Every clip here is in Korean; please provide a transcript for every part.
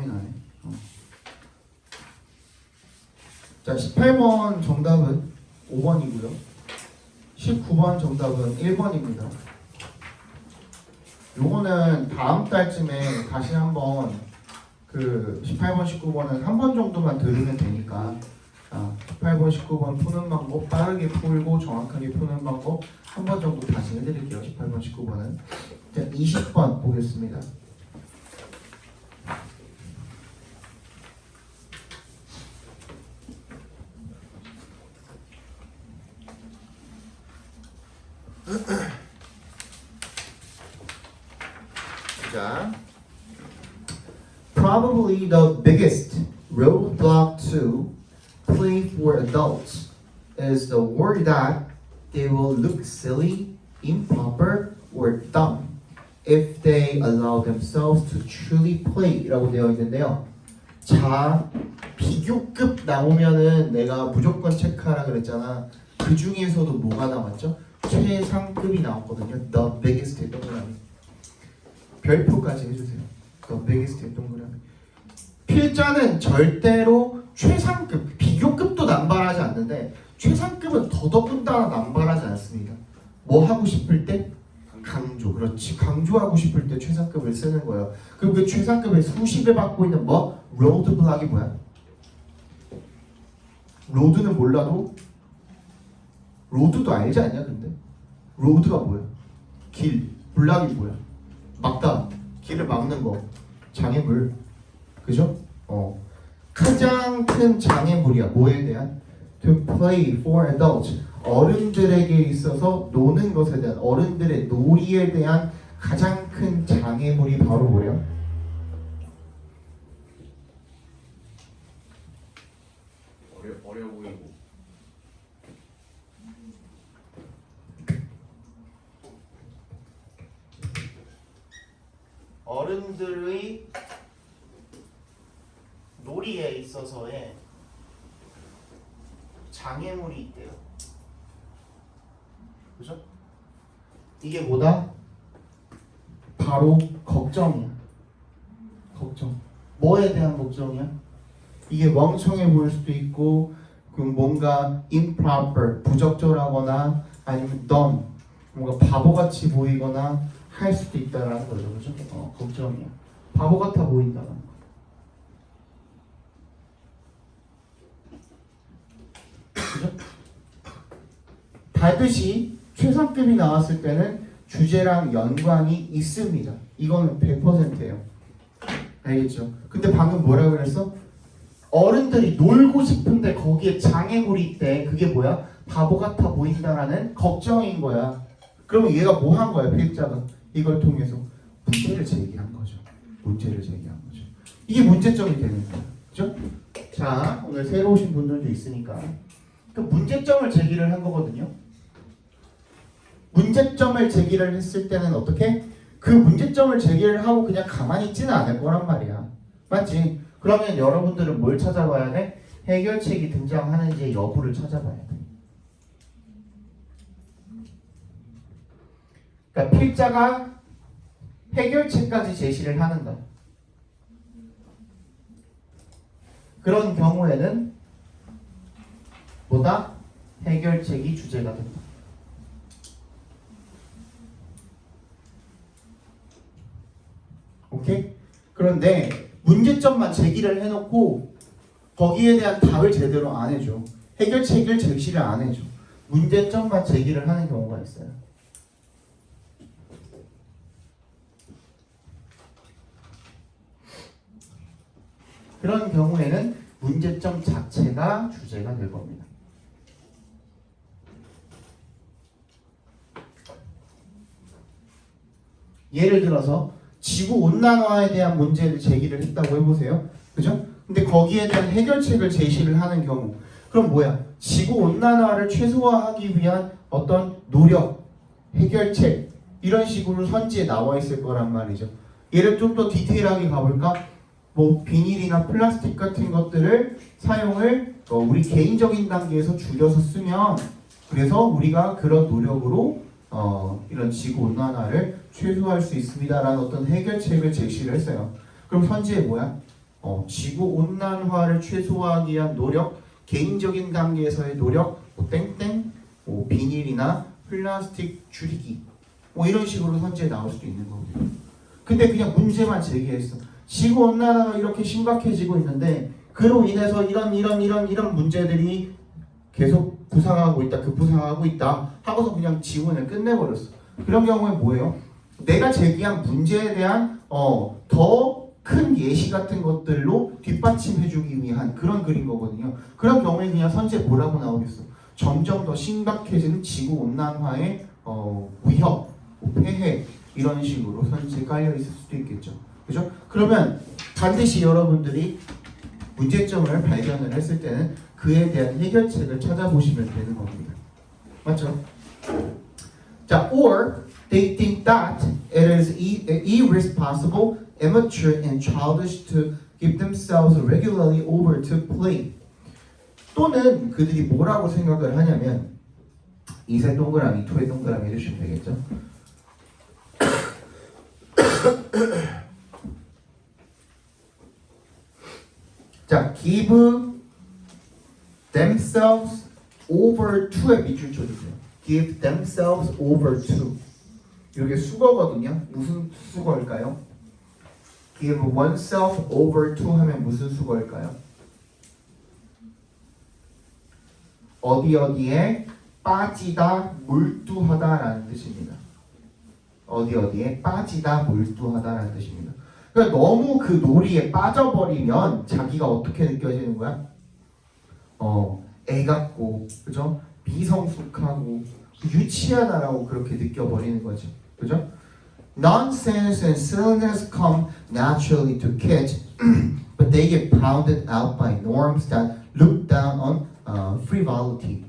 공감이 나네. 자, 18번 정답은 5번이고요. 19번 정답은 1번입니다. 요거는 다음 달쯤에 다시 한번 그 18번, 19번은 한 번 정도만 들으면 되니까 18번, 19번 푸는 방법 빠르게 풀고 정확하게 푸는 방법 한 번 정도 다시 해드릴게요. 18번, 19번은. 자, 20번 보겠습니다. 자, probably the biggest roadblock to play for adults is the worry that they will look silly, improper, or dumb if they allow themselves to truly play 라고 되어 있는데요. 자, 비교급 나오면은 내가 무조건 체크하라 그랬잖아. 그 중에서도 뭐가 나왔죠? 최상급이 나왔거든요. The biggest 동그라미. 별표까지 해주세요. The biggest 동그라미. 필자는 절대로 최상급, 비교급도 남발하지 않는데 최상급은 더더군다나 남발하지 않습니다. 뭐 하고 싶을 때? 강조. 그렇지. 강조하고 싶을 때 최상급을 쓰는 거예요. 그럼 그 최상급을 수십에 받고 있는 뭐? 로드블락이 뭐야? 로드는 몰라도 로드도 알지 않냐 근데? 로드가 뭐야? 길. 블락이 뭐야? 막다. 길을 막는 거. 장애물. 그죠? 가장 큰 장애물이야. 뭐에 대한? To play for adults. 어른들에게 있어서 노는 것에 대한 어른들의 놀이에 대한 가장 큰 장애물이 바로 뭐예요? 어려 보이고 어른들의 놀이에 있어서의 장애물이 있대요. 그죠? 이게 뭐다? 바로 걱정이야. 걱정. 뭐에 대한 걱정이야? 이게 멍청해 보일 수도 있고, 그 뭔가 improper, 부적절하거나 아니면 dumb, 뭔가 바보같이 보이거나 할 수도 있다라는 거죠. 그죠? 걱정이야. 바보 같아 보인다는 거. 그죠? 반드시 최상급이 나왔을 때는 주제랑 연관이 있습니다. 이거는 100%예요. 알겠죠? 근데 방금 뭐라 그랬어? 어른들이 놀고 싶은데 거기에 장애물이 있대. 그게 뭐야? 바보 같아 보인다라는 걱정인 거야. 그러면 얘가 뭐 한 거야? 필자가 이걸 통해서 문제를 제기한 거죠. 문제를 제기한 거죠. 이게 문제점이 되는 거야. 그죠? 자, 오늘 새로 오신 분들도 있으니까 그 문제점을 제기를 한 거거든요. 문제점을 제기를 했을 때는 어떻게? 그 문제점을 제기를 하고 그냥 가만히 있지는 않을 거란 말이야. 맞지? 그러면 여러분들은 뭘 찾아봐야 돼? 해결책이 등장하는지 여부를 찾아봐야 돼. 그러니까 필자가 해결책까지 제시를 하는 거야. 그런 경우에는 보다 해결책이 주제가 된다. 오케이? 그런데 문제점만 제기를 해놓고 거기에 대한 답을 제대로 안 해줘. 해결책을 제시를 안 해줘. 문제점만 제기를 하는 경우가 있어요. 그런 경우에는 문제점 자체가 주제가 될 겁니다. 예를 들어서 지구온난화에 대한 문제를 제기를 했다고 해보세요. 그죠? 근데 거기에 대한 해결책을 제시를 하는 경우 그럼 뭐야? 지구온난화를 최소화하기 위한 어떤 노력, 해결책 이런 식으로 선지에 나와 있을 거란 말이죠. 얘를 좀 더 디테일하게 가볼까? 뭐 비닐이나 플라스틱 같은 것들을 사용을 우리 개인적인 단계에서 줄여서 쓰면 그래서 우리가 그런 노력으로 이런 지구온난화를 최소화할 수 있습니다라는 어떤 해결책을 제시를 했어요. 그럼 선지에 뭐야? 지구 온난화를 최소화하기 위한 노력, 개인적인 단계에서의 노력, 뭐 땡땡, 뭐 비닐이나 플라스틱 줄이기, 뭐 이런 식으로 선지에 나올 수도 있는 거고요. 근데 그냥 문제만 제기했어. 지구 온난화가 이렇게 심각해지고 있는데 그로 인해서 이런 문제들이 계속 부상하고 있다, 급부상하고 있다 하고서 그냥 지원을 끝내버렸어. 그런 경우에 뭐예요? 내가 제기한 문제에 대한 더 큰 예시 같은 것들로 뒷받침해주기 위한 그런 글인 거거든요. 그런 경우에 그냥 선지에 뭐라고 나오겠어? 점점 더 심각해지는 지구 온난화의 위협, 폐해 이런 식으로 선지에 깔려 있을 수도 있겠죠. 그죠? 그러면 반드시 여러분들이 문제점을 발견을 했을 때는 그에 대한 해결책을 찾아보시면 되는 겁니다. 맞죠? 자, or they think that it is irresponsible, immature, and childish to give themselves regularly over to play. 또는 그들이 뭐라고 생각을 하냐면 2세 동그라미, 2의 동그라미 해주시면 되겠죠? 자, give themselves over to에 밑줄 쳐주세요. give themselves over to. 이게 수거거든요. 무슨 수거일까요? give oneself over to 하면 무슨 수거일까요? 어디에 빠지다, 몰두하다라는 뜻입니다. 어디에 빠지다, 몰두하다라는 뜻입니다. 그러니까 너무 그 놀이에 빠져버리면 자기가 어떻게 느껴지는 거야? 애 같고, 그죠? 미성숙하고 유치하다라고 그렇게 느껴버리는 거죠. 그죠? Nonsense and silliness come naturally to kids, but they get pounded out by norms that look down on frivolity.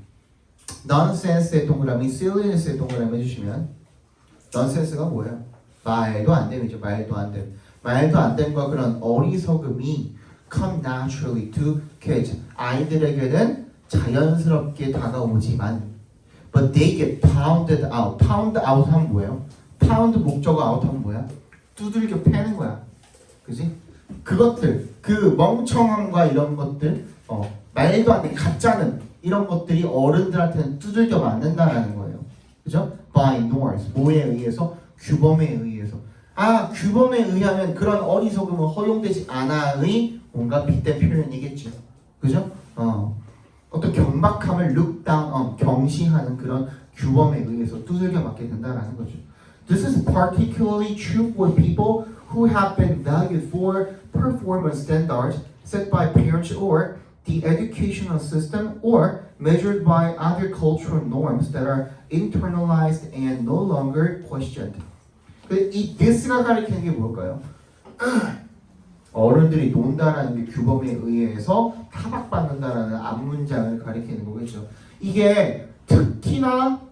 Nonsense의 동그라미, silliness의 동그라미 해주시면 nonsense가 뭐예요? 말도 안 됨이죠. 말도 안 됨. 말도 안 됨과 그런 어리석음이 come naturally to kids. 아이들에게는 자연스럽게 다가오지만 but they get pounded out. pound out 하면 뭐예요? pound 목적어 out 하면 뭐야? 두들겨 패는 거야. 그지? 그것들, 그 멍청함과 이런 것들, 말도 안 돼, 가짜는 이런 것들이 어른들한테는 두들겨 맞는다라는 거예요. 그죠? by norms, 뭐에 의해서? 규범에 의해서. 규범에 의하면 그런 어리석음은 허용되지 않아의 뭔가 빗댄 표현이겠죠. 그죠? 어떤 경박함을 look down on, 경시하는 그런 규범에 의해서 두들겨 맞게 된다라는 거죠. This is particularly true for people who have been valued for performance standards set by parents or the educational system or measured by other cultural norms that are internalized and no longer questioned. 이 this가 가리키는 게 뭘까요? 어른들이 논다라는 게 규범에 의해서 타박받는다라는 앞문장을 가리키는 거겠죠. 이게 특히나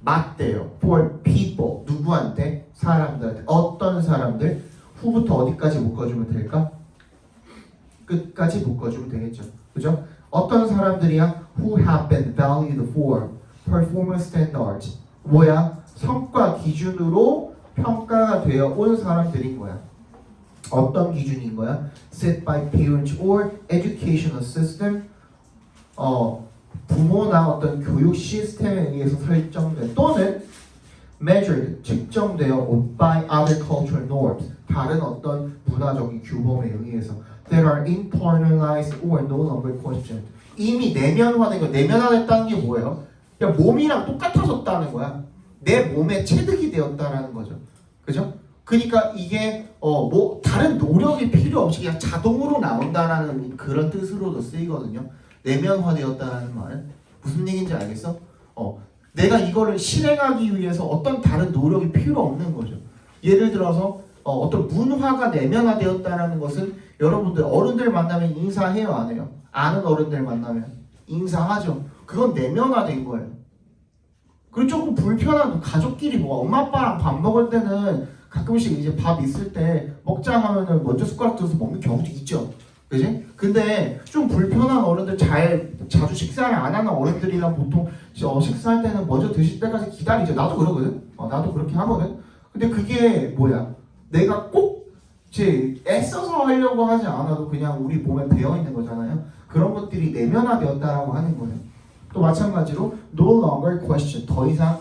맞대요. For people. 누구한테? 사람들한테. 어떤 사람들? 후부터 어디까지 묶어주면 될까? 끝까지 묶어주면 되겠죠. 그죠? 어떤 사람들이야? Who have been valued for performance standards. 뭐야? 성과 기준으로 평가가 되어 온 사람들인 거야. 어떤 기준인 거야? Set by parents or educational system. 부모나 어떤 교육 시스템에 의해서 설정된 또는 measured, 측정되어 by other cultural norms. 다른 어떤 문화적인 규범에 의해서 that are internalized or no longer questioned. 이미 내면화된 거, 내면화됐다는 게 뭐예요? 그냥 몸이랑 똑같아졌다는 거야. 내 몸에 체득이 되었다라는 거죠. 그죠? 그러니까 이게 뭐 다른 노력이 필요 없이 그냥 자동으로 나온다라는 그런 뜻으로도 쓰이거든요. 내면화되었다는 말은 무슨 얘기인지 알겠어? 내가 이거를 실행하기 위해서 어떤 다른 노력이 필요 없는 거죠. 예를 들어서 어떤 문화가 내면화되었다라는 것은 여러분들 어른들 만나면 인사해요, 안 해요? 아는 어른들 만나면 인사하죠. 그건 내면화된 거예요. 그리고 조금 불편한 가족끼리 뭐 엄마 아빠랑 밥 먹을 때는 가끔씩 이제 밥 있을 때 먹자 하면은 먼저 숟가락 들어서 먹는 경우도 있죠. 그지? 근데 좀 불편한 어른들 자주 식사를 안 하는 어른들이랑 보통 식사할 때는 먼저 드실 때까지 기다리죠. 나도 그러거든. 나도 그렇게 하거든. 근데 그게 뭐야? 내가 꼭 제 애써서 하려고 하지 않아도 그냥 우리 몸에 배어 있는 거잖아요. 그런 것들이 내면화되었다라고 하는 거예요. 또 마찬가지로 no longer question, 더 이상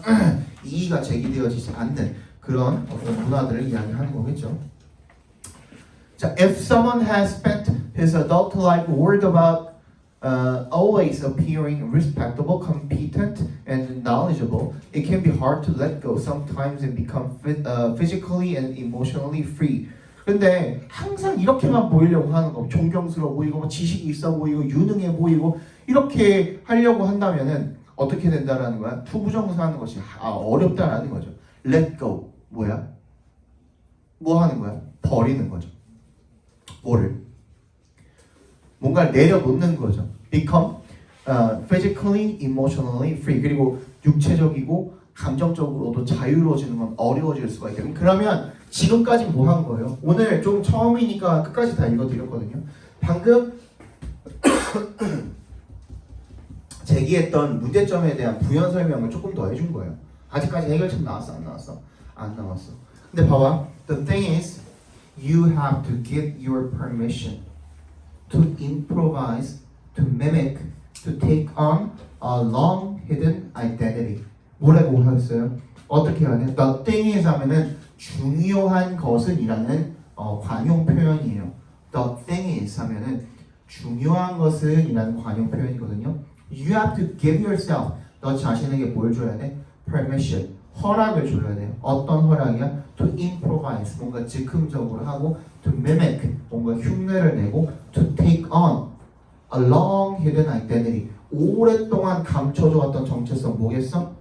이의가 제기되어지지 않는 그런 어떤 문화들을 이야기하는 거겠죠. 자, if someone has spent his adult life worried about always appearing respectable, competent, and knowledgeable, it can be hard to let go sometimes and become physically and emotionally free. 근데 항상 이렇게만 보이려고 하는 거, 존경스러워 보이고, 뭐 지식이 있어 보이고, 유능해 보이고, 이렇게 하려고 한다면은 어떻게 된다라는 거야? 투부정사하는 것이 어렵다라는 거죠. Let go, 뭐야? 뭐 하는 거야? 버리는 거죠. 뭐를? 뭔가를 내려놓는 거죠. Become physically, emotionally free. 그리고 육체적이고 감정적으로도 자유로워지는 건 어려워질 수가 있대요. 그러면 지금까지 뭐 한 거예요? 오늘 좀 처음이니까 끝까지 다 읽어드렸거든요. 방금 제기했던 문제점에 대한 부연 설명을 조금 더 해준 거예요. 아직까지 해결책 나왔어? 안 나왔어? 안 나왔어. 근데 봐봐. The thing is, you have to give your permission to improvise, to mimic, to take on a long hidden identity. 뭐라고 하셨어요? 어떻게 하냐? The thing is 하면은 중요한 것은 이라는 관용 표현이에요. The thing is 하면은 중요한 것은 이라는 관용 표현이거든요. You have to give yourself, 너 자신에게 뭘 줘야 돼? Permission, 허락을 줘야 돼요. 어떤 허락이야? To improvise, 뭔가 즉흥적으로 하고, to mimic, 뭔가 흉내를 내고, to take on a long hidden identity, 오랫동안 감춰져 왔던 정체성 뭐겠어?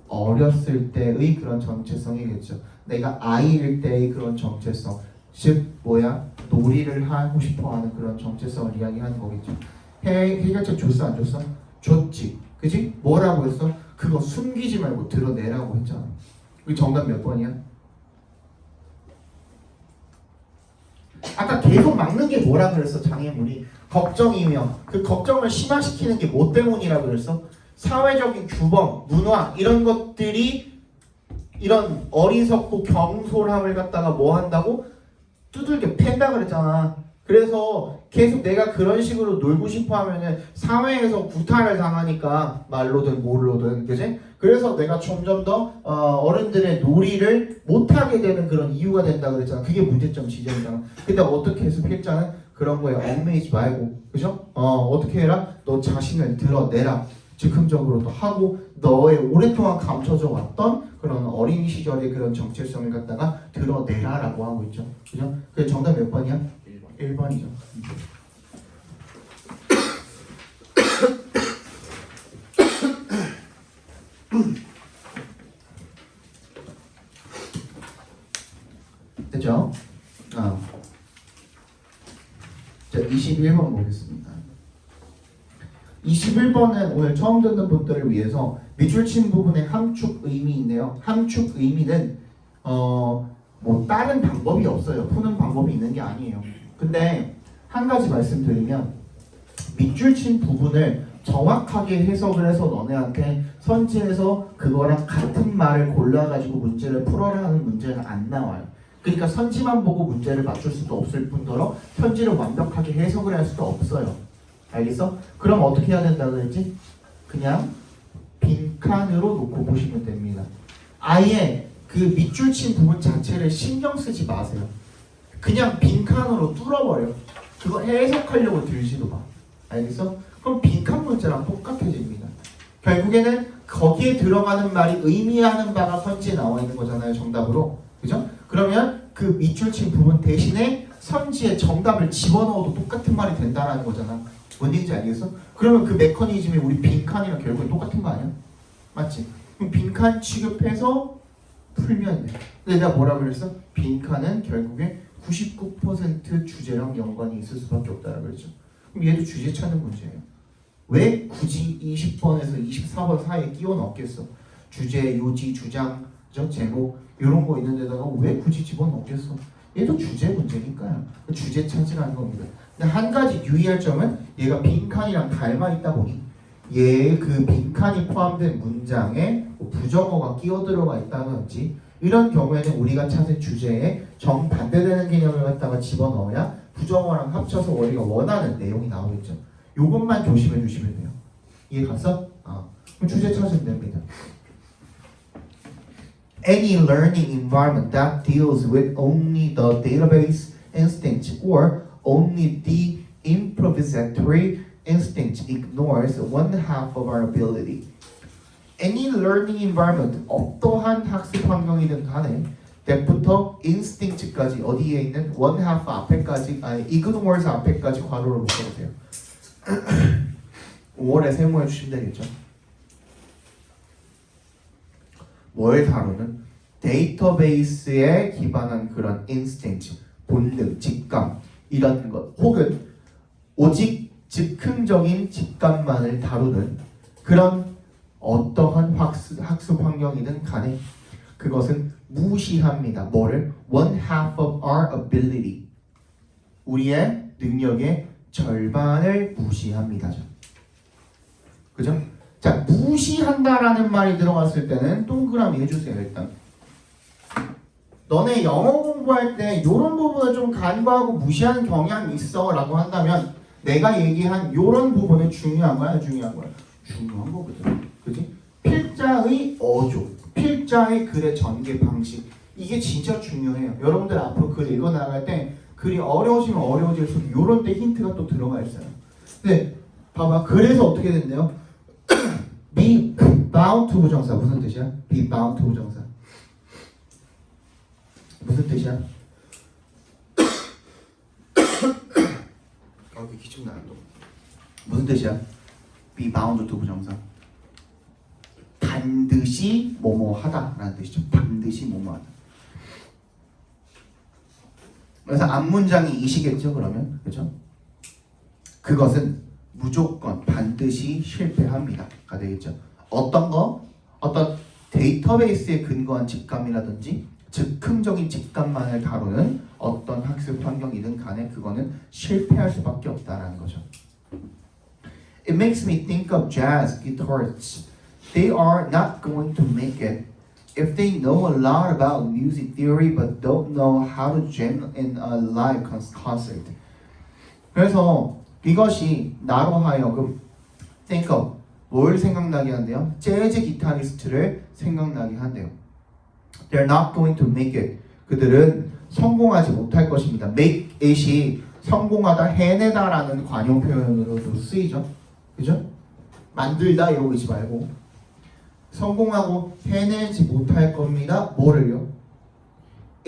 어렸을 때의 그런 정체성이겠죠. 내가 아이일 때의 그런 정체성, 즉 뭐야? 놀이를 하고 싶어하는 그런 정체성을 이야기하는 거겠죠. 해결책 줬어 안 줬어? 줬지. 그지? 뭐라고 했어? 그거 숨기지 말고 드러내라고 했잖아. 그 정답 몇 번이야? 아까 계속 막는 게 뭐라 그랬어? 장애물이 걱정이며 그 걱정을 심화시키는 게 뭐 때문이라 그랬어? 사회적인 규범, 문화 이런 것들이 이런 어리석고 경솔함을 갖다가 뭐 한다고? 두들겨 팬다 그랬잖아. 그래서 계속 내가 그런 식으로 놀고 싶어 하면은 사회에서 구타를 당하니까 말로든 뭘로든, 그지? 그래서 내가 점점 더 어른들의 놀이를 못하게 되는 그런 이유가 된다 그랬잖아. 그게 문제점 지점이잖아. 근데 어떻게 해서 필자는 그런 거에 얽매이지 말고, 그죠? 어떻게 해라? 너 자신을 드러내라. 즉흥적으로도 하고 너의 오랫동안 감춰져 왔던 그런 어린 시절의 그런 정체성을 갖다가 드러내라라고 하고 있죠. 그죠? 그 정답 몇 번이야? 1번이죠. 됐죠? 자, 21번 보겠습니다. 21번은 오늘 처음 듣는 분들을 위해서 밑줄 친 부분에 함축 의미 있네요. 함축 의미는 뭐 다른 방법이 없어요. 푸는 방법이 있는 게 아니에요. 근데 한 가지 말씀드리면 밑줄 친 부분을 정확하게 해석을 해서 너네한테 선지에서 그거랑 같은 말을 골라가지고 문제를 풀어라 하는 문제는 안 나와요. 그러니까 선지만 보고 문제를 맞출 수도 없을 뿐더러 선지를 완벽하게 해석을 할 수도 없어요. 알겠어? 그럼 어떻게 해야 된다고 그랬지? 그냥 빈칸으로 놓고 보시면 됩니다. 아예 그 밑줄 친 부분 자체를 신경 쓰지 마세요. 그냥 빈칸으로 뚫어버려. 그거 해석하려고 들지도 마. 알겠어? 그럼 빈칸 문제랑 똑같아집니다. 결국에는 거기에 들어가는 말이 의미하는 바가 선지에 나와 있는 거잖아요. 정답으로. 그죠? 그러면 그 밑줄 친 부분 대신에 선지에 정답을 집어넣어도 똑같은 말이 된다라는 거잖아. 뭔 얘기인지 알겠어? 그러면 그 메커니즘이 우리 빈칸이랑 결국에 똑같은 거 아니야? 맞지? 그럼 빈칸 취급해서 풀면 돼. 근데 내가 뭐라 그랬어? 빈칸은 결국에 99% 주제랑 연관이 있을 수밖에 없다라고 그랬죠. 그럼 얘도 주제 찾는 문제예요. 왜 굳이 20번에서 24번 사이에 끼워 넣겠어? 주제, 요지, 주장, 제목 이런 거 있는 데다가 왜 굳이 집어넣겠어? 얘도 주제 문제니까요. 주제 찾으라는 겁니다. 근데 한 가지 유의할 점은 얘가 빈칸이랑 닮아 있다 보니 얘 그 빈칸이 포함된 문장에 뭐 부정어가 끼어 들어가 있다든지 이런 경우에는 우리가 찾은 주제에 정반대되는 개념을 갖다가 집어넣어야 부정어랑 합쳐서 우리가 원하는 내용이 나오겠죠. 요것만 조심해 주시면 돼요. 이해 갔어? 그럼 주제 찾으면 됩니다. Any learning environment that deals with only the database instinct or only the improvisatory instinct ignores one half of our ability. Any learning environment, 어떠한 학습 환경이든 간에 that부터 instinct까지 어디에 있는 one half 앞에까지 ignores 앞에까지 괄호를 묶어보세요. 5월에 세모해 주시면 되겠죠. 뭘 다루는? 데이터베이스에 기반한 그런 instinct, 본능, 직감 이런 것 혹은 오직 즉흥적인 직감만을 다루는 그런 어떠한 학습 환경이든 간에 그것은 무시합니다. 뭐를? One half of our ability. 우리의 능력의 절반을 무시합니다. 그죠? 자, 무시한다라는 말이 들어갔을 때는 동그라미 해주세요. 일단 너네 영어 공부할 때 이런 부분을 좀 간과하고 무시하는 경향이 있어 라고 한다면 내가 얘기한 이런 부분은 중요한 거야? 중요한 거야? 중요한 거거든. 그지? 필자의 어조, 필자의 글의 전개 방식 이게 진짜 중요해요. 여러분들 앞으로 글 읽어 나갈 때 글이 어려워지면 어려워질수록 이런 데 힌트가 또 들어가 있어요. 근데 봐봐. 그래서 어떻게 됐네요? be bound to 부정사 무슨 뜻이야? be bound to 부정사 무슨 뜻이야? 여기 기침 나는 거 무슨 뜻이야? be bound to 부정사 반드시 뭐뭐 하다라는 뜻이죠. 반드시 뭐뭐 하다. 그래서 앞문장이 이시겠죠. 그러면 그죠? 그것은 무조건 반드시 실패합니다가 되겠죠. 어떤 거? 어떤 데이터베이스에 근거한 직감이라든지 즉흥적인 직감만을 다루는 어떤 학습 환경이든 간에 그거는 실패할 수밖에 없다라는 거죠. It makes me think of jazz guitarists. They are not going to make it if they know a lot about music theory but don't know how to jam in a live concert. 그래서 이것이 나로 하여금 think of 뭘 생각나게 한대요? 재즈 기타리스트를 생각나게 한대요. They're not going to make it. 그들은 성공하지 못할 것입니다. make it이 성공하다, 해내다라는 관용 표현으로도 쓰이죠. 그죠? 만들다 이러고 있지 말고 성공하고 해내지 못할 겁니다. 뭐를요?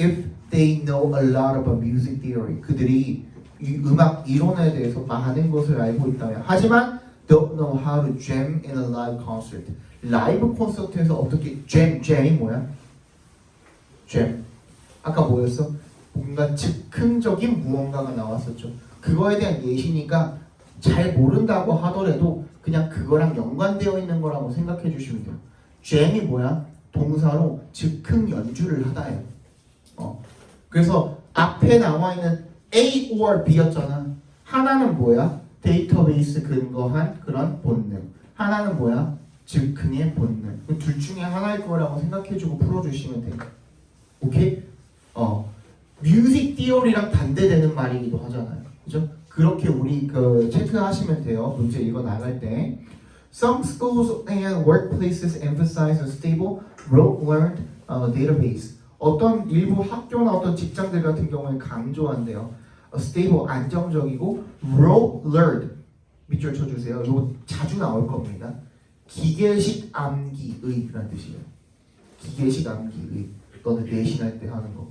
If they know a lot about music theory. 그들이 이 음악 이론에 대해서 많은 것을 알고 있다면 하지만 don't know how to jam in a live concert. 라이브 콘서트에서 어떻게 jam이 뭐야? jam. 아까 뭐였어? 뭔가 즉흥적인 무언가가 나왔었죠. 그거에 대한 예시니까 잘 모른다고 하더라도 그냥 그거랑 연관되어 있는 거라고 생각해 주시면 돼요. jam이 뭐야? 동사로 즉흥 연주를 하다예요. 그래서 앞에 나와 있는 A or B였잖아. 하나는 뭐야? 데이터베이스 근거한 그런 본능. 하나는 뭐야? 즉흥의 본능. 둘 중에 하나일 거라고 생각해주고 풀어주시면 돼요. 오케이? 뮤직 디어리랑 반대되는 말이기도 하잖아요. 그죠? 그렇게 우리 체크하시면 돼요. 문제 읽어 나갈 때. Some schools and workplaces emphasize a stable, rote-learned database. 어떤 일부 학교나 어떤 직장들 같은 경우에 강조한대요. stable, 안정적이고 rote-learned. 밑줄 쳐주세요. 이거 자주 나올 겁니다. 기계식 암기의라는 뜻이에요. 기계식 암기의. 너는 내신할 때 하는 거.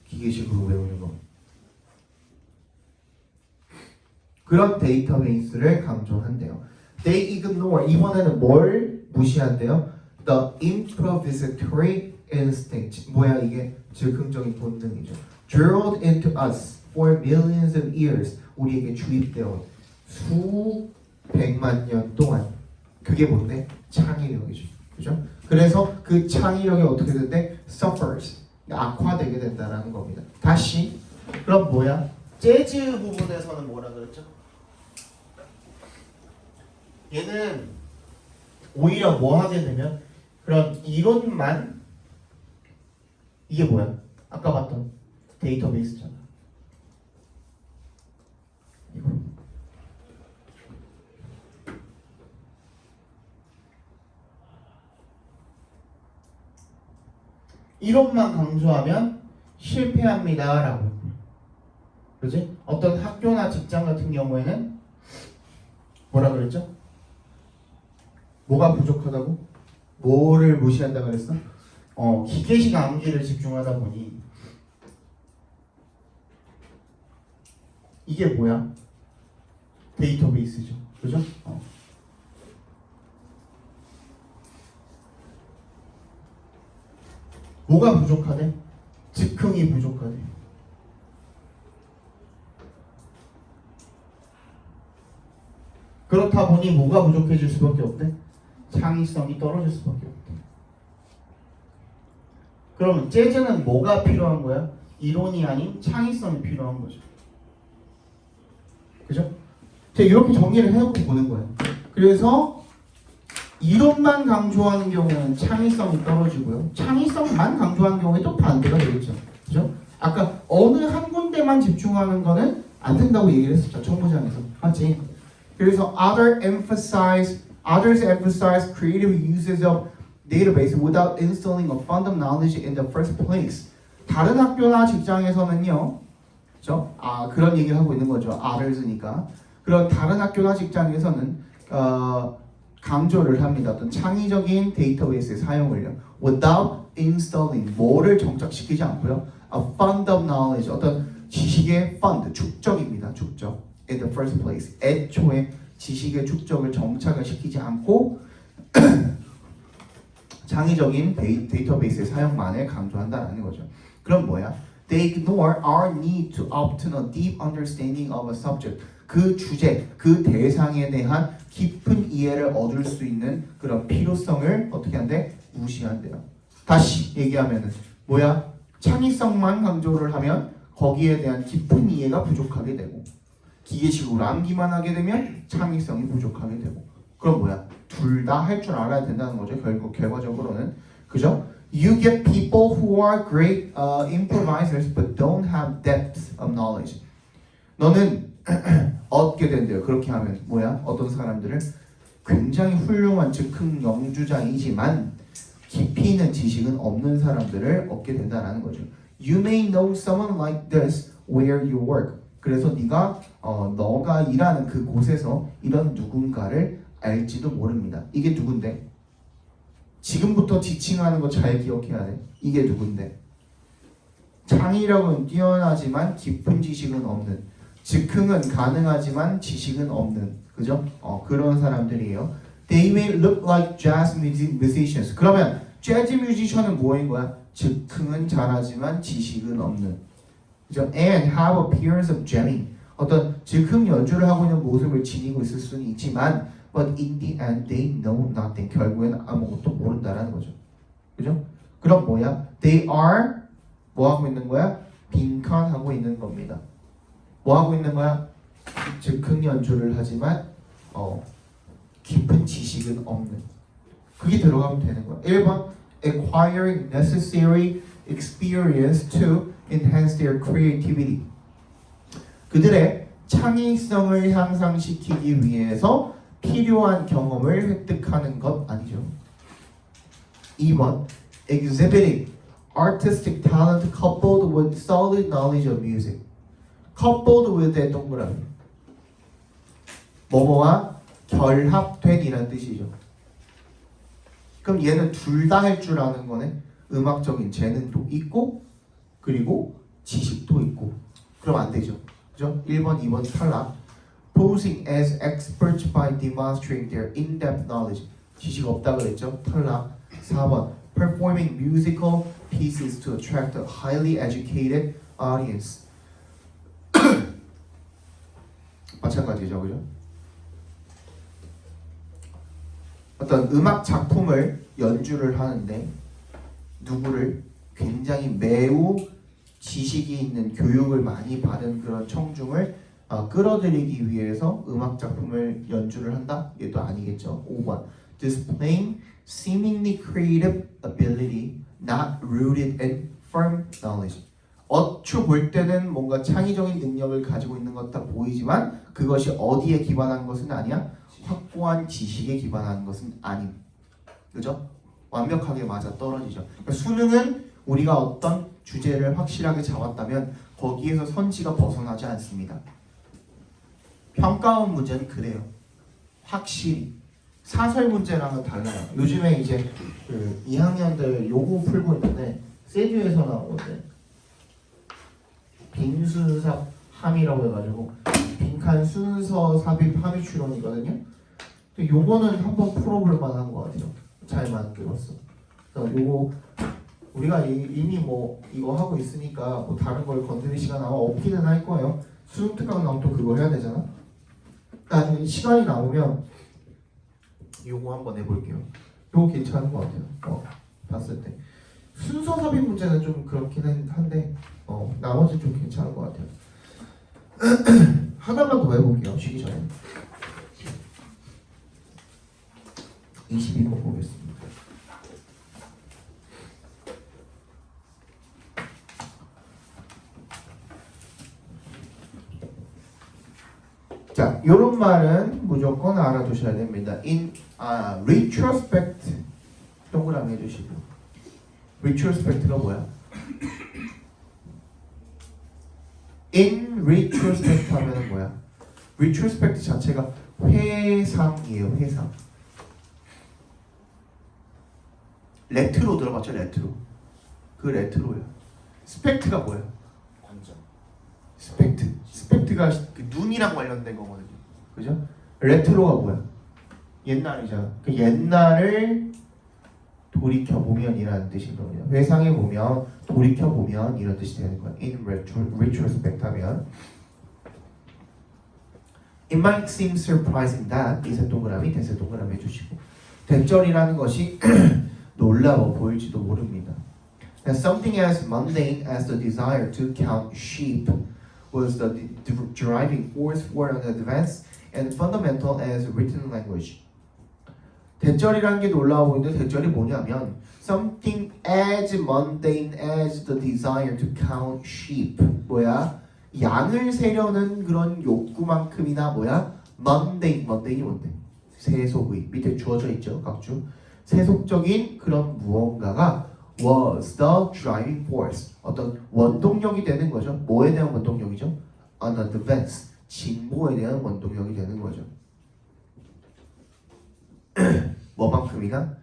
기계식으로 외우는 거. 그런 데이터베이스를 강조한대요. They ignore. 이번에는 뭘 무시한대요? The improvisatory instinct. 뭐야 이게? 즉흥적인 본능이죠. Drilled into us for millions of years. 우리에게 주입되어 수백만 년 동안. 그게 뭔데? 창의력이죠. 그죠? 그래서 그 창의력이 어떻게 된대? Suffers. 악화되게 된다는 겁니다. 다시. 그럼 뭐야? 재즈 부분에서는 뭐라 그랬죠? 얘는 오히려 뭐 하게 되면 그런 이론만 이게 뭐야? 아까 봤던 데이터베이스잖아. 이거. 이론만 강조하면 실패합니다 라고. 그지? 어떤 학교나 직장 같은 경우에는 뭐라 그랬죠? 뭐가 부족하다고? 뭐를 무시한다 그랬어? 기계식 암기를 집중하다 보니 이게 뭐야? 데이터베이스죠. 그죠? 뭐가 부족하대? 즉흥이 부족하대. 그렇다 보니 뭐가 부족해질 수밖에 없대? 창의성이 떨어질 수밖에 없대. 그러면 재즈는 뭐가 필요한 거야? 이론이 아닌 창의성이 필요한 거죠. 그죠? 제가 이렇게 정리를 해놓고 보는 거예요. 그래서 이론만 강조하는 경우는 창의성이 떨어지고요. 창의성만 강조하는 경우에 또 반대가 되겠죠. 그죠? 아까 어느 한 군데만 집중하는 거는 안 된다고 얘기를 했었죠. 청부장에서. 맞지? 그래서 others emphasize creative uses of database without instilling a fund of knowledge in the first place. 다른 학교나 직장에서는요. 그죠? 그런 얘기를 하고 있는 거죠. others니까. 그런 다른 학교나 직장에서는 강조를 합니다. 어떤 창의적인 데이터베이스의 사용을요. Without installing, 뭐를 정착시키지 않고요. A fund of knowledge, 어떤 지식의 fund, 축적입니다. 축적. In the first place. 애초에 지식의 축적을 정착을 시키지 않고 창의적인 데이터베이스의 사용만을 강조한다는 거죠. 그럼 뭐야? They ignore our need to obtain a deep understanding of a subject. 그 주제, 그 대상에 대한 깊은 이해를 얻을 수 있는 그런 필요성을 어떻게 한대? 무시한대요. 다시 얘기하면은 뭐야? 창의성만 강조를 하면 거기에 대한 깊은 이해가 부족하게 되고 기계식으로 암기만 하게 되면 창의성이 부족하게 되고 그럼 뭐야? 둘 다 할 줄 알아야 된다는 거죠. 결과적으로는 그죠? You get people who are great improvisers but don't have depth of knowledge. 너는 얻게 된대요. 그렇게 하면 뭐야? 어떤 사람들은 굉장히 훌륭한 즉흥 연주자이지만 깊이 있는 지식은 없는 사람들을 얻게 된다는 거죠. You may know someone like this where you work. 그래서 네가 너가 일하는 그 곳에서 이런 누군가를 알지도 모릅니다. 이게 누군데? 지금부터 지칭하는 거 잘 기억해야 돼. 이게 누군데? 창의력은 뛰어나지만 깊은 지식은 없는, 즉흥은 가능하지만 지식은 없는, 그죠? 그런 사람들이에요. They may look like jazz musicians. 그러면 재즈 뮤지션은 뭐인 거야? 즉흥은 잘하지만 지식은 없는, 그죠? And have appearance of jamming. 어떤 즉흥 연주를 하고 있는 모습을 지니고 있을 수는 있지만 but in the end they know nothing. 결국에는 아무것도 모른다라는 거죠. 그죠? 그럼 뭐야? They are 뭐 하고 있는 거야? 빈칸하고 있는 겁니다. 뭐 하고 있는 거야? 즉흥 연주를 하지만 깊은 지식은 없는. 그게 들어가면 되는 거야. 1번 acquiring necessary experience to enhance their creativity. 그들의 창의성을 향상시키기 위해서 필요한 경험을 획득하는 것 아니죠. 2번 exhibiting artistic talent coupled with solid knowledge of music. coupled with의 동그라미. 뭐뭐와 결합된 이란 뜻이죠. 그럼 얘는 둘 다 할 줄 아는 거네. 음악적인 재능도 있고 그리고 지식도 있고. 그럼 안 되죠. 그죠? 1번, 2번 탈락. Posing as experts by demonstrating their in-depth knowledge. 지식 없다 그랬죠? 탈락. 4번. Performing musical pieces to attract a highly educated audience. 마찬가지죠, 그죠? 어떤 음악 작품을 연주를 하는데 누구를 굉장히 매우 지식이 있는 교육을 많이 받은 그런 청중을 끌어들이기 위해서 음악 작품을 연주를 한다? 얘도 아니겠죠. 5번 Displaying seemingly creative ability not rooted in from knowledge. 어추 볼 때는 뭔가 창의적인 능력을 가지고 있는 것 같아 보이지만 그것이 어디에 기반한 것은 아니야? 확고한 지식에 기반한 것은 아님. 그죠? 완벽하게 맞아 떨어지죠. 그러니까 수능은 우리가 어떤 주제를 확실하게 잡았다면 거기에서 선지가 벗어나지 않습니다. 평가원 문제는 그래요. 확실히 사설 문제랑은 달라요. 요즘에 이제 그 2학년들 요거 풀고 있는데 세듀에서 나온 건데 빈순삽 함이라고 해가지고 빈칸 순서 삽입 함의 추론이거든요. 근데 요거는 한번 풀어볼 만한 것 같아요. 잘 만들었어. 그래서 요거 우리가 이미 뭐 이거 하고 있으니까 뭐 다른 걸 건드릴 시간 아마 없기는 할 거예요. 수능 특강 나오면 또 그거 해야 되잖아. 나중에 시간이 나오면 요거 한번 해볼게요. 요거 괜찮은 것 같아요. 봤을 때 순서 삽입 문제는 좀 그렇긴 한데 나머지 좀 괜찮은 것 같아요. 하나만 더 해볼게요. 쉬기 전에 22번 보겠습니다. 자, 이런 말은 무조건 알아두셔야 됩니다. In retrospect 동그라미 해주시고 retrospect가 뭐야? In retrospect 하면은 뭐야? retrospect 자체가 회상이에요. 회상. 레트로 들어봤죠? 레트로. 그 레트로야. 스펙트가 뭐야? 관점. 스펙트가 그 눈이랑 관련된 거거든요. 그죠? 레트로가 뭐야? 옛날이잖아. 그 옛날을 돌이켜 보면이라는 뜻이거든요. 회상해 보면, 돌이켜 보면 이런 뜻이 되는 거야. In retrospect 하면. It might seem surprising that 이세 동그라미, 대세 동그라미 해주시고 대절이라는 것이 놀라워 보일지도 모릅니다. That something as mundane as the desire to count sheep was the driving force for an advanced and fundamental as written language. 대절이라는 게 놀라워 보이는데 대절이 뭐냐면 something as mundane as the desire to count sheep. 뭐야? 양을 세려는 그런 욕구만큼이나 뭐야? mundane이 뭔데? 세속의 밑에 주어져 있죠, 각주. 세속적인 그런 무언가가 was the driving force. 어떤 원동력이 되는 거죠. 뭐에 대한 원동력이죠? An advance. 진보에 대한 원동력이 되는 거죠. 뭐만큼이나?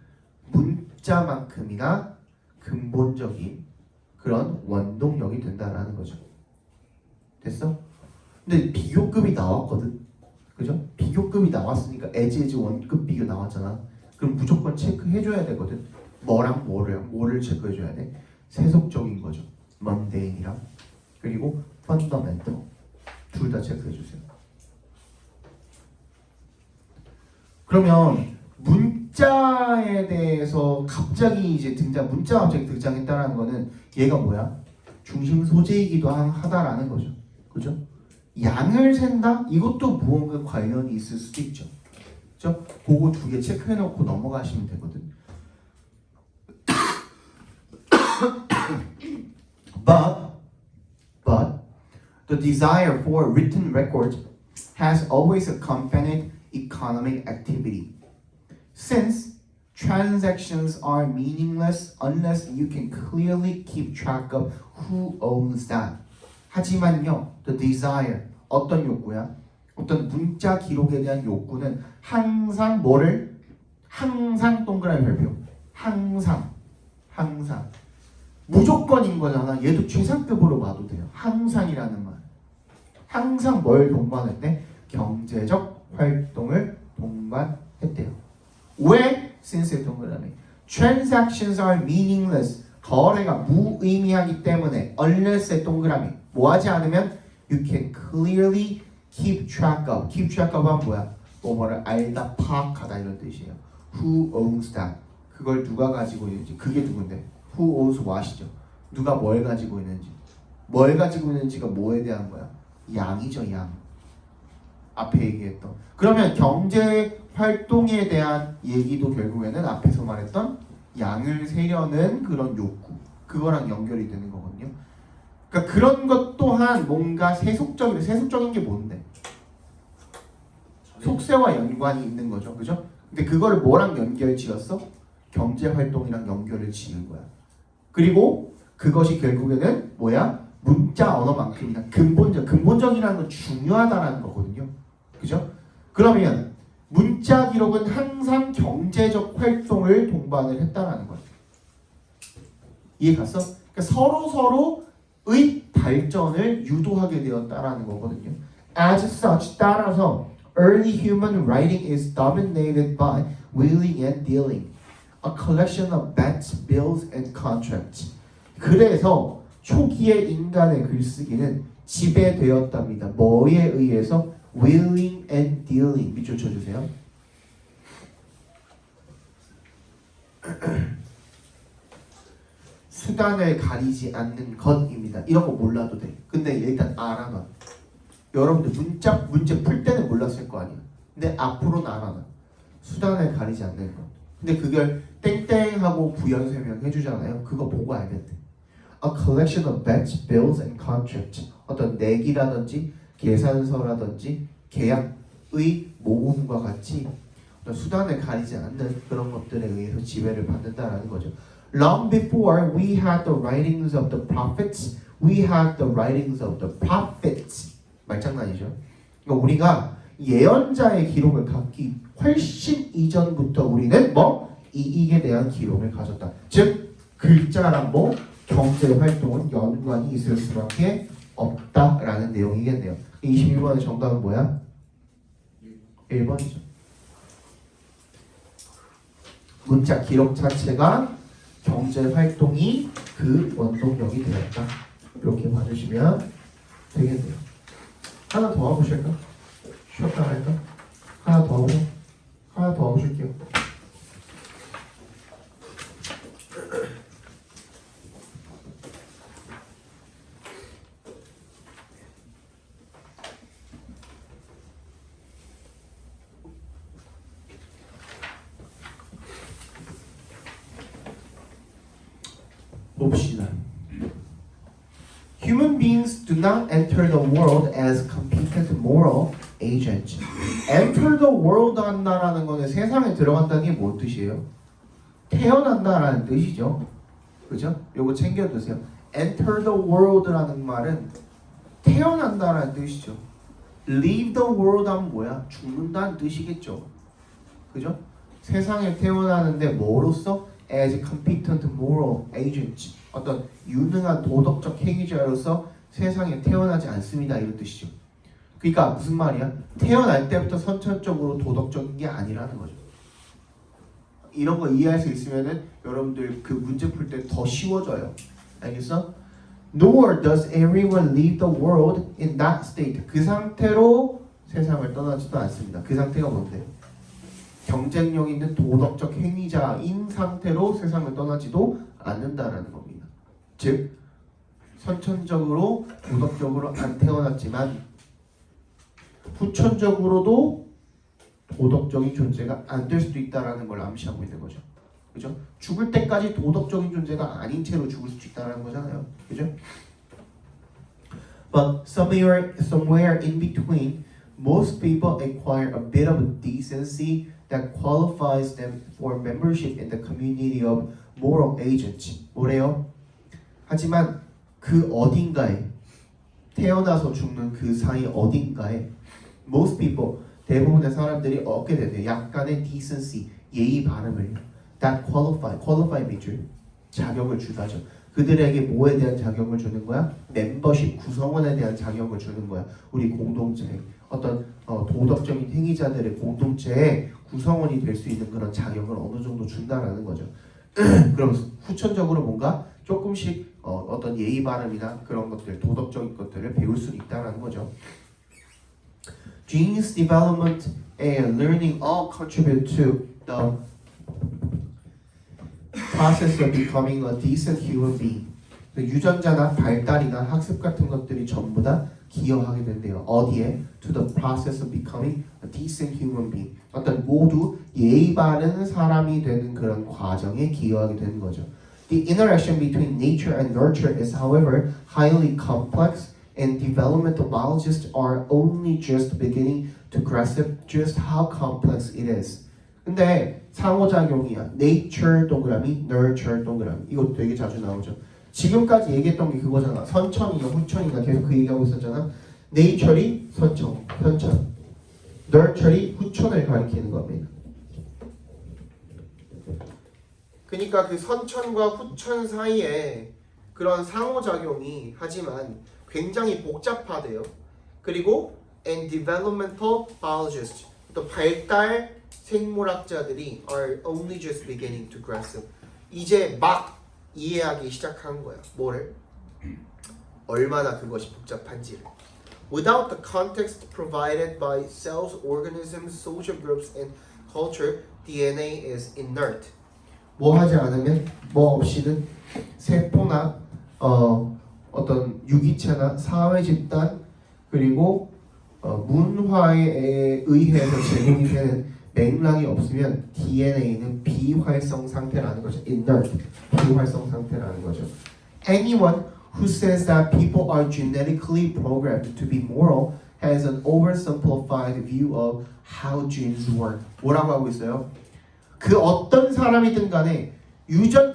문자만큼이나 근본적인 그런 원동력이 된다라는 거죠. 됐어? 근데 비교급이 나왔거든. 그죠? 비교급이 나왔으니까 as 원급 비교 나왔잖아. 그럼 무조건 체크해줘야 되거든. 뭐랑 뭐를 체크해줘야 돼? 세속적인 거죠. mundane이랑 그리고 fundamental 둘 다 체크해주세요. 그러면 문자에 대해서 갑자기 이제 문자가 갑자기 등장했다는 거는 얘가 뭐야? 중심 소재이기도 하다라는 거죠. 그죠? 양을 센다? 이것도 무언가 관련이 있을 수도 있죠. 그죠? 그거 두 개 체크해놓고 넘어가시면 되거든. But the desire for written record has always accompanied economic activity. Since transactions are meaningless unless you can clearly keep track of who owns that. 하지만요, the desire, 어떤 욕구야? 어떤 문자 기록에 대한 욕구는 항상 뭐를? 항상 동그라미 별표. 항상. 무조건인 거잖아. 얘도 최상급으로 봐도 돼요. 항상이라는 말. 항상 뭘 동반했대? 경제적 활동을 동반했대요. 왜? since 동그라미. Transactions are meaningless. 거래가 무의미하기 때문에 unless 동그라미. 뭐하지 않으면 you can clearly keep track of. keep track of 하면 뭐야? 뭐를 알다 파악하다 이런 뜻이에요. Who owns that? 그걸 누가 가지고 있는지. 그게 누군데? Who owns what이죠. 누가 뭘 가지고 있는지. 뭘 가지고 있는지가 뭐에 대한 거야? 양이죠, 양. 앞에 얘기했던. 그러면 경제 활동에 대한 얘기도 결국에는 앞에서 말했던 양을 세려는 그런 욕구. 그거랑 연결이 되는 거거든요. 그러니까 그런 것 또한 뭔가 세속적인 게 뭔데? 속세와 연관이 있는 거죠, 그죠? 근데 그거를 뭐랑 연결 지었어? 경제 활동이랑 연결을 지은 거야. 그리고 그것이 결국에는 뭐야? 문자 언어만큼이나 근본적이라는 건 중요하다라는 거거든요. 그죠? 그러면 문자 기록은 항상 경제적 활동을 동반을 했다라는 거예요. 이해 갔어? 그러니까 서로의 발전을 유도하게 되었다라는 거거든요. As such, 따라서 early human writing is dominated by wheeling and dealing, a collection of bets, bills, and contracts. 그래서 초기의 인간의 글쓰기는 지배되었답니다. 뭐에 의해서? Wheeling and dealing. 밑줄 쳐주세요. 수단을 가리지 않는 것입니다. 이런 거 몰라도 돼. 근데 일단 알아놔. 여러분들 문제 풀 때는 몰랐을 거 아니야. 근데 앞으로는 알아놔. 수단을 가리지 않는 것. 근데 그걸 땡땡하고 부연 설명해 주잖아요. 그거 보고 알겠대. A collection of bets, bills, and contracts. 어떤 내기라든지 계산서라든지 계약의 모음과 같이 어떤 수단을 가리지 않는 그런 것들에 의해서 지배를 받는다라는 거죠. Long before we had the writings of the prophets, we had the writings of the prophets. 말장난이죠. 그러니까 우리가 예언자의 기록을 갖기 훨씬 이전부터 우리는 이익에 대한 기록을 가졌다. 즉 글자랑 경제 활동은 연관이 있을 수밖에 없다라는 내용이겠네요. 21번의 정답은 뭐야? 1번이죠. 문자 기록 자체가 경제 활동이 그 원동력이 되었다. 이렇게 봐주시면 되겠네요. 하나 더 와보실까? 쉬었다 할까? 하나 더 하고 쉴게요. 봅시다. Human beings do not enter the world as competent moral agents. Enter the world 한다라는 거는 세상에 들어간다는 게 뭔 뜻이에요? 태어난다라는 뜻이죠. 그죠? 요거 챙겨두세요. Enter the world라는 말은 태어난다라는 뜻이죠. Leave the world 하면 뭐야? 죽는다는 뜻이겠죠. 그죠? 세상에 태어나는데 뭐로서? As competent moral agents. 어떤 유능한 도덕적 행위자로서 세상에 태어나지 않습니다. 이런 뜻이죠. 그러니까 무슨 말이야? 태어날 때부터 선천적으로 도덕적인 게 아니라는 거죠. 이런 거 이해할 수 있으면은 여러분들 그 문제 풀 때 더 쉬워져요. 알겠어? Nor does everyone leave the world in that state. 그 상태로 세상을 떠나지도 않습니다. 그 상태가 뭔데? 경쟁력 있는 도덕적 행위자인 상태로 세상을 떠나지도 않는다라는 겁니다. 즉 선천적으로 도덕적으로 안 태어났지만 후천적으로도 도덕적인 존재가 안 될 수도 있다라는 걸 암시하고 있는 거죠. 그죠? 죽을 때까지 도덕적인 존재가 아닌 채로 죽을 수도 있다라는 거잖아요. 그죠? But somewhere in between, most people acquire a bit of decency that qualifies them for membership in the community of moral agents. 뭐래요? 하지만 그 어딘가에 태어나서 죽는 그 사이 어딘가에 most people 대부분의 사람들이 얻게 되네요. 약간의 decency 예의 바름을 that qualify 밑줄 자격을 주다죠. 그들에게 뭐에 대한 자격을 주는 거야? 멤버십 구성원에 대한 자격을 주는 거야. 우리 공동체 어떤 도덕적인 행위자들의 공동체의 구성원이 될 수 있는 그런 자격을 어느 정도 준다라는 거죠. 그럼 후천적으로 뭔가 조금씩 어떤 예의 바름이나 그런 것들 도덕적인 것들을 배울 수 있다라는 거죠. Genes development and learning all contribute to the process of becoming a decent human being. 유전자나 발달이나 학습 같은 것들이 전부 다 기여하게 된대요. 어디에? To the process of becoming a decent human being. 어떤 모두 예의 바른 사람이 되는 그런 과정에 기여하게 되는 거죠. The interaction between nature and nurture is, however, highly complex, and developmental biologists are only just beginning to grasp just how complex it is. 근데 상호작용이야. nature 동그라미, nurture 동그라미. 이것도 되게 자주 나오죠. 지금까지 얘기했던 게 그거잖아. 선천이냐 후천이냐 계속 그 얘기하고 있었잖아. nature이 선천, nurture이 후천을 가리키는 겁니다. 그러니까 그 선천과 후천 사이에 그런 상호작용이 하지만 굉장히 복잡하대요. 그리고 and developmental biologists, 또 발달 생물학자들이 are only just beginning to grasp. 이제 막 이해하기 시작한 거야. 뭐를? 얼마나 그것이 복잡한지를. Without the context provided by cells, organisms, social groups, and culture, DNA is inert. 뭐 하지 않으면 뭐 없이는 세포나 어떤 유기체나 사회 집단 그리고 문화에 의해서 제공이 되는 맥락이 없으면 DNA는 비활성 상태라는 거죠. inert, 비활성 상태라는 거죠. Anyone who says that people are genetically programmed to be moral has an oversimplified view of how genes work. 뭐라고 하고 있어요? 그 어떤 사람이든 간에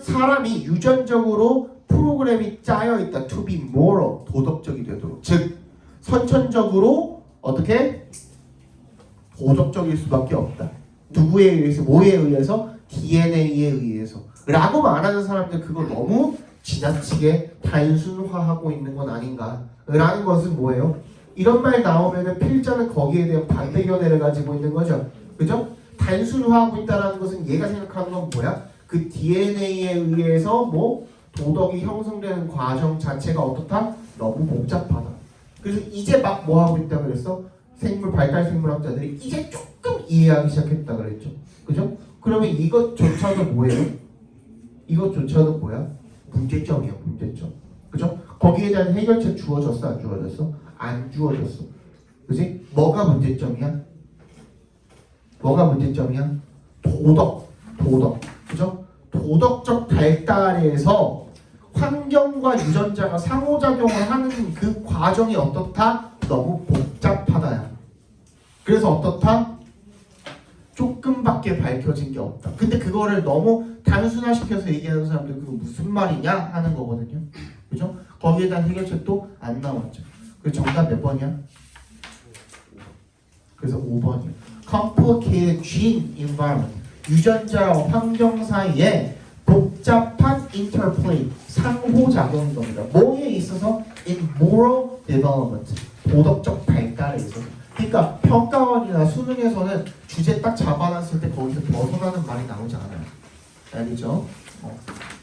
사람이 유전적으로 프로그램이 짜여 있다. To be moral, 도덕적이 되도록. 즉 선천적으로 어떻게 도덕적일 수밖에 없다. 누구에 의해서? 뭐에 의해서? DNA에 의해서. 라고 말하는 사람들 그거 너무 지나치게 단순화하고 있는 건 아닌가? 라는 것은 뭐예요? 이런 말 나오면은 필자는 거기에 대한 반대 견해를 가지고 있는 거죠. 그죠? 단순화하고 있다는 것은 얘가 생각하는 건 뭐야? 그 DNA에 의해서 뭐 도덕이 형성되는 과정 자체가 어떻다? 너무 복잡하다. 그래서 이제 막 뭐 하고 있다 그랬어? 발달 생물학자들이 이제 조금 이해하기 시작했다 그랬죠. 그죠? 그러면 이것조차도 뭐예요? 이것조차도 뭐야? 문제점이야, 문제점. 그죠? 거기에 대한 해결책 주어졌어, 안 주어졌어? 안 주어졌어. 그지? 뭐가 문제점이야? 뭐가 문제점이야? 도덕. 그죠? 도덕적 발달에서 환경과 유전자가 상호작용을 하는 그 과정이 어떻다? 너무 복잡하다야. 그래서 어떻다? 조금밖에 밝혀진 게 없다. 근데 그거를 너무 단순화시켜서 얘기하는 사람들 그거 무슨 말이냐 하는 거거든요. 그죠? 거기에 대한 해결책도 안 나왔죠. 그 정답 몇 번이야? 그래서 5번이야. Complicated gene environment. 유전자와 환경 사이에 복잡한 interplay, 상호작용인 겁니다. 뭐에 있어서? In moral development, 도덕적 발달에 있어서. 그러니까 평가원이나 수능에서는 주제 딱 잡아놨을 때 거기서 벗어나는 말이 나오지 않아요. 알겠죠?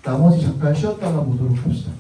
나머지 잠깐 쉬었다가 보도록 합시다.